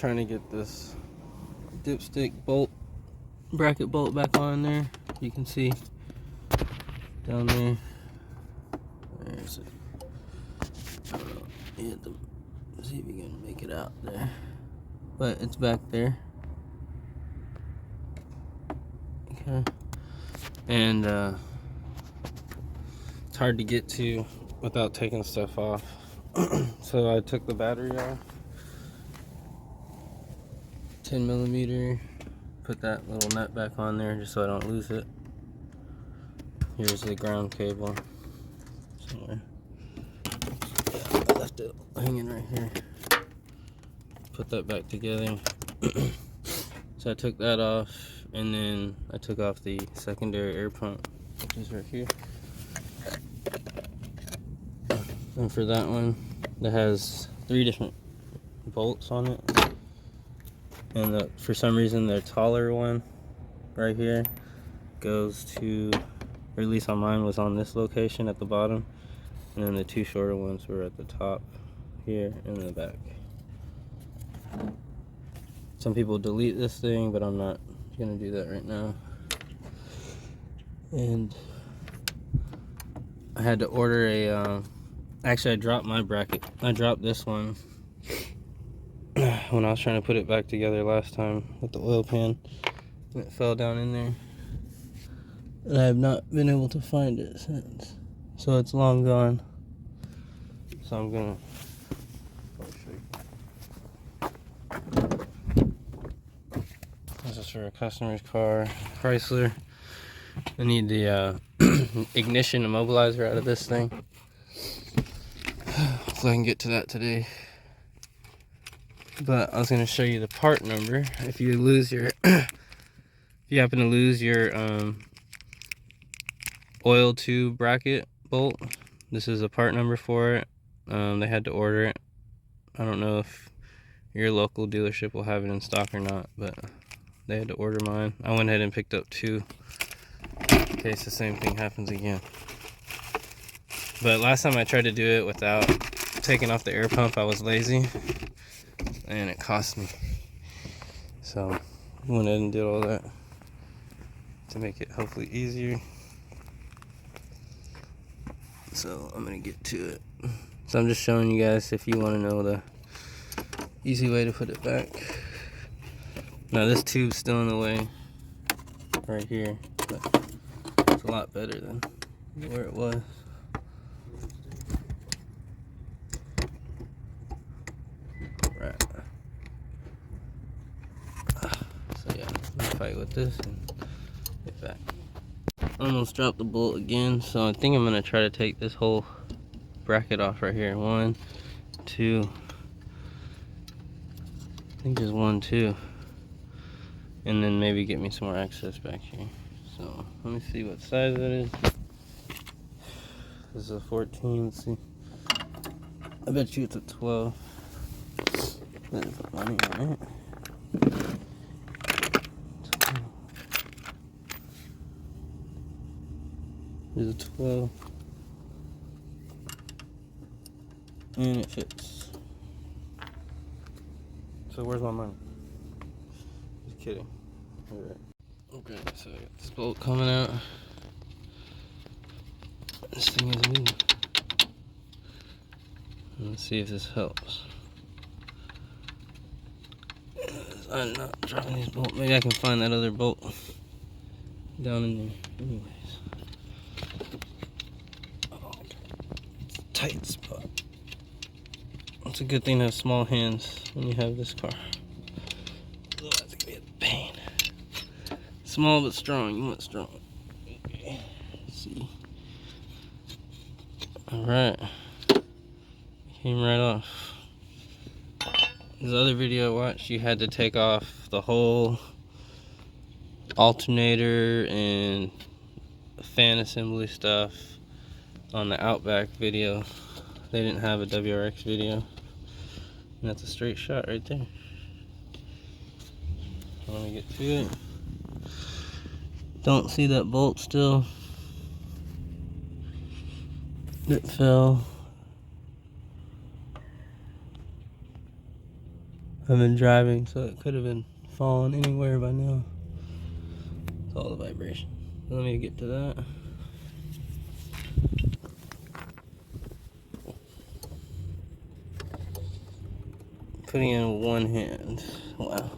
trying to get this dipstick bolt, bracket bolt back on there. You can see down there. There's it. I don't know. You have to see if you can make it out there. But it's back there. Okay. And it's hard to get to without taking stuff off. So I took the battery off. 10mm. Put that little nut back on there just so I don't lose it. Here's the ground cable somewhere. Yeah, I left it hanging right here. Put that back together. So I took that off, and then I took off the secondary air pump, which is right here. And for that one, that has 3 different bolts on it. And for some reason, the taller one right here goes to, or at least on mine, was on this location at the bottom. And then the 2 shorter ones were at the top here and in the back. Some people delete this thing, but I'm not gonna do that right now. And I had to order a, actually I dropped my bracket. I dropped this one when I was trying to put it back together last time with the oil pan, and it fell down in there. And I have not been able to find it since. So it's long gone. So I'm gonna this is for a customer's car, Chrysler. I need the ignition immobilizer out of this thing. Hopefully I can get to that today. But I was going to show you the part number. If you lose your, if you happen to lose your oil tube bracket bolt, this is a part number for it. They had to order it. I don't know if your local dealership will have it in stock or not, but they had to order mine. I went ahead and picked up 2 in case the same thing happens again. But last time I tried to do it without taking off the air pump, I was lazy and it cost me. So I went ahead and did all that to make it hopefully easier. So I'm gonna get to it. So I'm just showing you guys if you want to know the easy way to put it back. Now this tube's still in the way right here, but it's a lot better than where it was. Right. So yeah, I'm gonna fight with this and get back. I almost dropped the bolt again, so I think I'm gonna try to take this whole bracket off right here. 1, 2. I think there's 1, 2. And then maybe get me some more access back here. So let me see what size that is. This is a 14. Let's see. I bet you it's a 12. Better put money on it. There's a 12. And it fits. So where's my money? Just kidding. Alright. Okay, so I got this bolt coming out. This thing is moving. Let's see if this helps. I'm not dropping these bolts. Maybe I can find that other bolt down in there. Anyways. Oh, it's a tight spot. It's a good thing to have small hands when you have this car. Otherwise it's gonna be a pain. Small but strong. You want strong. Okay. Let's see. Alright. Came right off. This other video I watched, you had to take off the whole alternator and fan assembly stuff on the Outback video. They didn't have a WRX video. And that's a straight shot right there. Let me get to it. Don't see that bolt still. It fell. I've been driving, so it could have been falling anywhere by now. It's all the vibration. Let me get to that. Putting in one hand. Wow.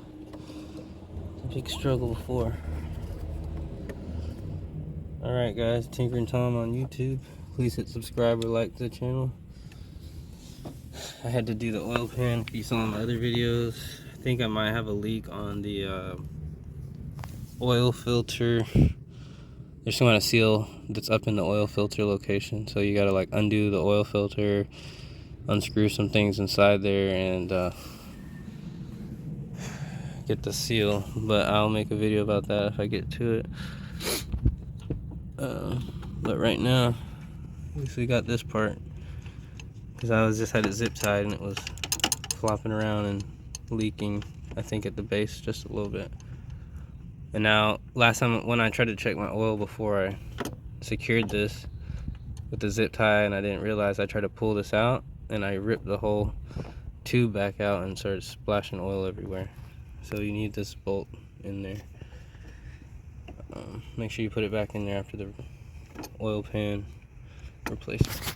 It's a big struggle before. Alright guys, Tinker and Tom on YouTube. Please hit subscribe or like the channel. I had to do the oil pan. If you saw my other videos, I think I might have a leak on the oil filter. There's some kind of seal that's up in the oil filter location, so you gotta like undo the oil filter, unscrew some things inside there, and get the seal. But I'll make a video about that if I get to it. But right now, at least we got this part, because I just had it zip tied and it was flopping around and leaking, I think at the base just a little bit. And now, last time when I tried to check my oil before I secured this with the zip tie, and I didn't realize, I tried to pull this out and I ripped the whole tube back out and started splashing oil everywhere. So you need this bolt in there. Make sure you put it back in there after the oil pan replacement.